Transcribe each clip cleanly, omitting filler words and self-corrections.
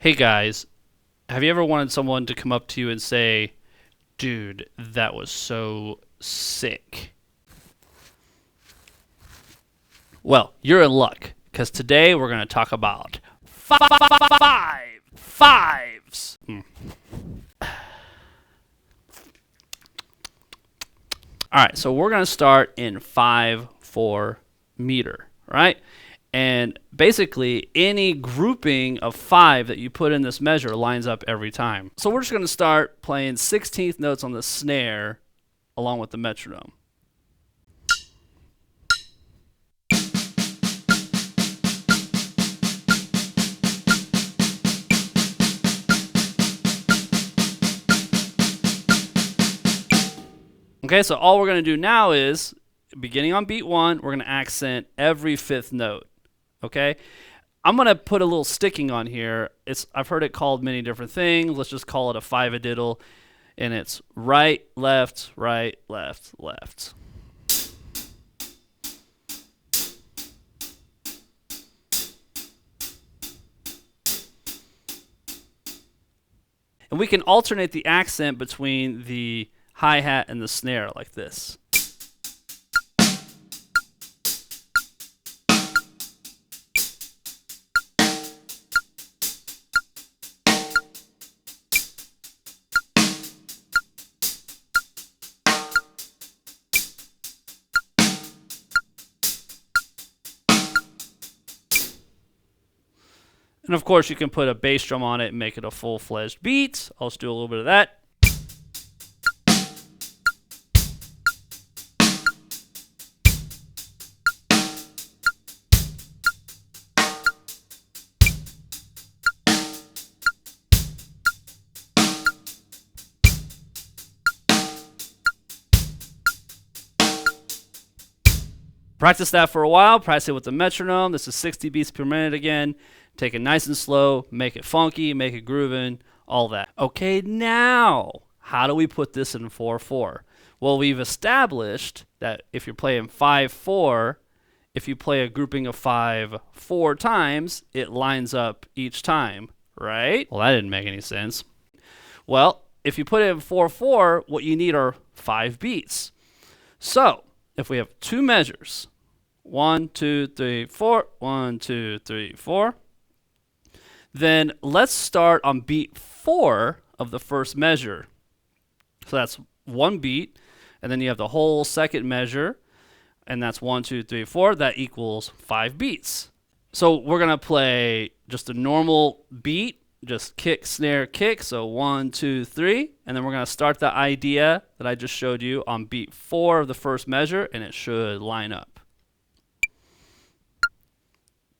Hey guys, have you ever wanted someone to come up to you and say, dude, that was so sick? Well, you're in luck, because today we're going to talk about fives. Alright, so we're going to start in 5/4 meter, right? And basically, any grouping of 5 that you put in this measure lines up every time. So we're just going to start playing 16th notes on the snare along with the metronome. Okay, so all we're going to do now is, beginning on beat 1, we're going to accent every 5th note. Okay, I'm going to put a little sticking on here. I've heard it called many different things. Let's just call it a 5-a-diddle. And it's right, left, left. And we can alternate the accent between the hi-hat and the snare like this. And of course, you can put a bass drum on it and make it a full-fledged beat. I'll just do a little bit of that. Practice that for a while. Practice it with the metronome. This is 60 beats per minute again. Take it nice and slow. Make it funky. Make it grooving. All that. Okay, now, how do we put this in 4/4? Well, we've established that if you're playing 5/4, if you play a grouping of 5 4 times, it lines up each time, right? Well, that didn't make any sense. Well, if you put it in 4/4, what you need are 5 beats. So, if we have 2 measures, 1, 2, 3, 4, 1, 2, 3, 4, then let's start on beat 4 of the first measure. So that's 1 beat, and then you have the whole second measure, and that's 1, 2, 3, 4. That equals 5 beats. So we're going to play just a normal beat, just kick, snare, kick. So 1, 2, 3. And then we're going to start the idea that I just showed you on beat 4 of the first measure, and it should line up.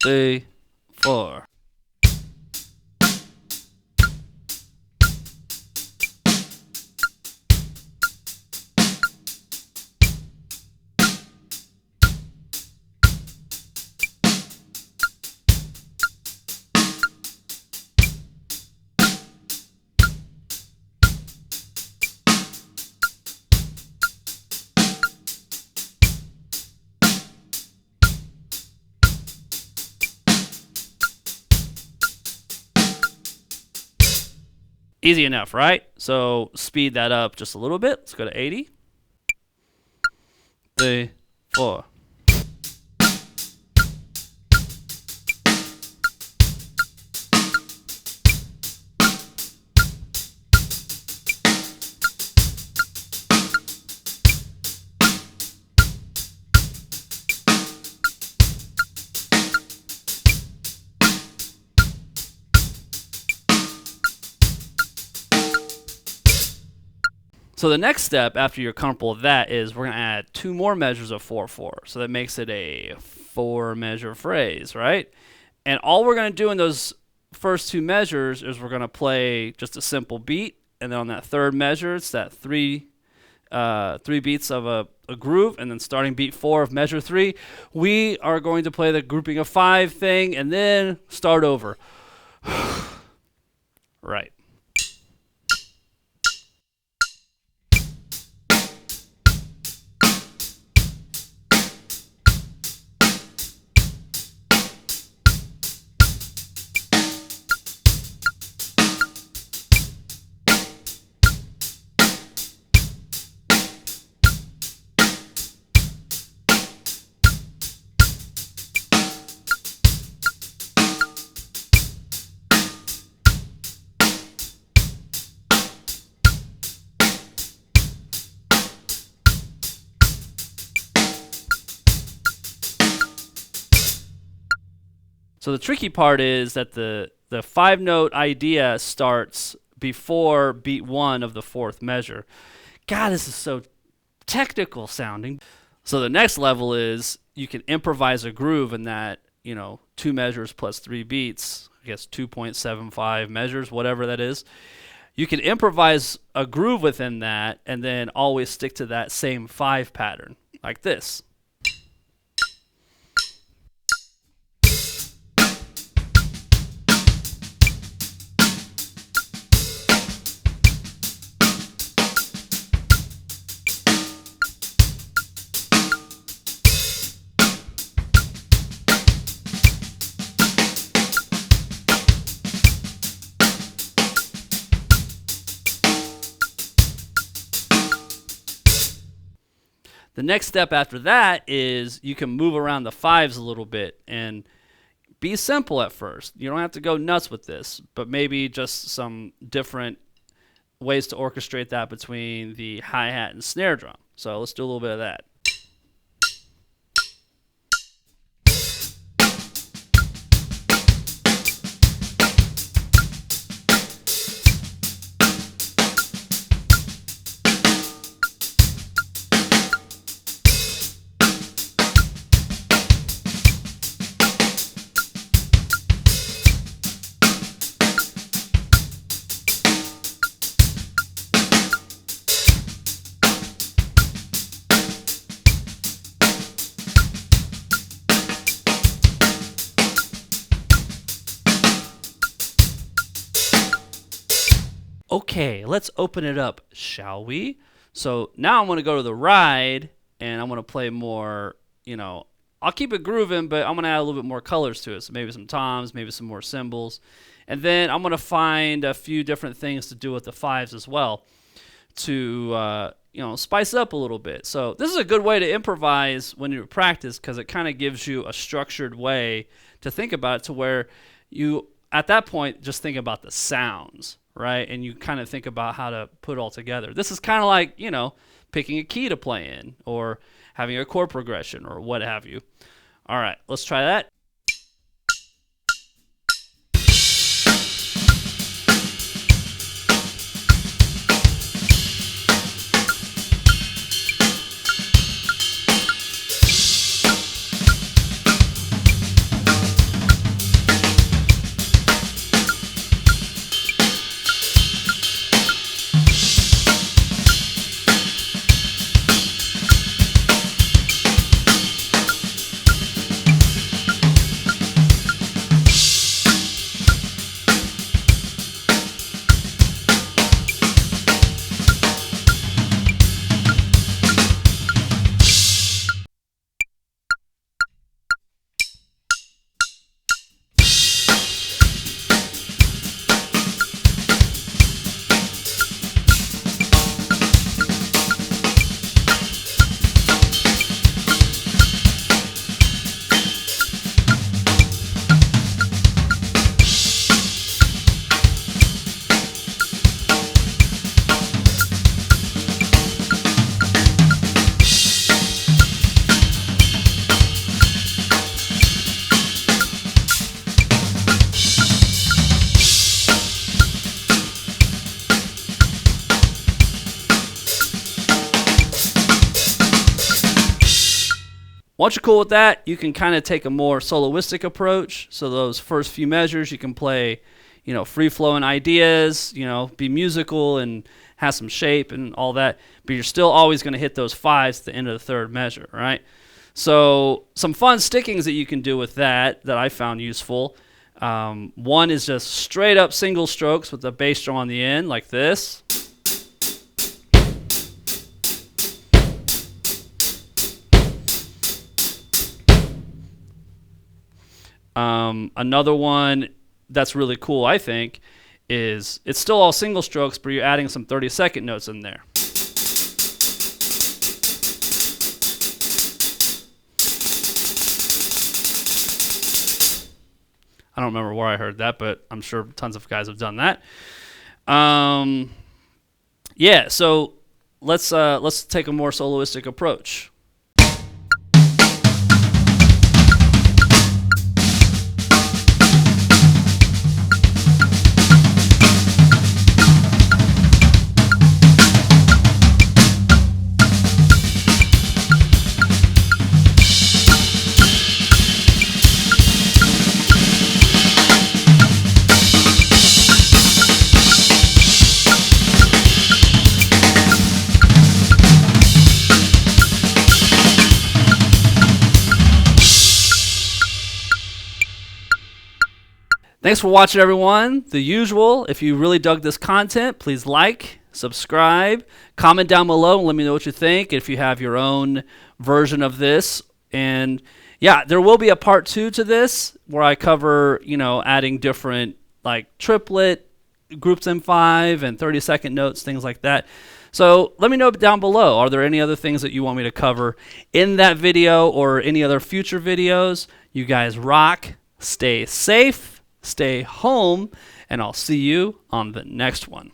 3, 4. Easy enough, right? So speed that up just a little bit. Let's go to 80. 3, 4. So the next step after you're comfortable with that is we're going to add 2 more measures of 4/4. So that makes it a 4-measure phrase, right? And all we're going to do in those first 2 measures is we're going to play just a simple beat. And then on that third measure, it's that 3 beats of a groove. And then starting beat 4 of measure 3, we are going to play the grouping of 5 thing and then start over. Right. So the tricky part is that the 5-note idea starts before beat 1 of the 4th measure. God, this is so technical sounding. So the next level is you can improvise a groove in that, 2 measures plus 3 beats, I guess 2.75 measures, whatever that is. You can improvise a groove within that and then always stick to that same 5 pattern, like this. The next step after that is you can move around the 5s a little bit and be simple at first. You don't have to go nuts with this, but maybe just some different ways to orchestrate that between the hi-hat and snare drum. So let's do a little bit of that. Okay, let's open it up, shall we? So now I'm going to go to the ride, and I'm going to play more, I'll keep it grooving, but I'm going to add a little bit more colors to it. So maybe some toms, maybe some more cymbals. And then I'm going to find a few different things to do with the 5s as well to, spice it up a little bit. So this is a good way to improvise when you practice because it kind of gives you a structured way to think about it to where you, at that point, just think about the sounds. Right, and you kind of think about how to put it all together. This is kind of like, picking a key to play in or having a chord progression or what have you. All right, let's try that. Once you're cool with that, you can kind of take a more soloistic approach. So those first few measures, you can play, free-flowing ideas, be musical and have some shape and all that. But you're still always going to hit those 5s at the end of the 3rd measure, right? So some fun stickings that you can do with that I found useful. One is just straight up single strokes with the bass drum on the end, like this. Another one that's really cool, I think, is it's still all single strokes, but you're adding some 30-second notes in there. I don't remember where I heard that, but I'm sure tons of guys have done that. Yeah, so let's take a more soloistic approach. Thanks for watching, everyone. The usual, if you really dug this content, please like, subscribe, comment down below, and let me know what you think if you have your own version of this. And yeah, there will be a part 2 to this where I cover, adding different like triplet groups in 5 and 30-second notes, things like that. So let me know down below, are there any other things that you want me to cover in that video or any other future videos? You guys rock, stay safe, stay home, and I'll see you on the next one.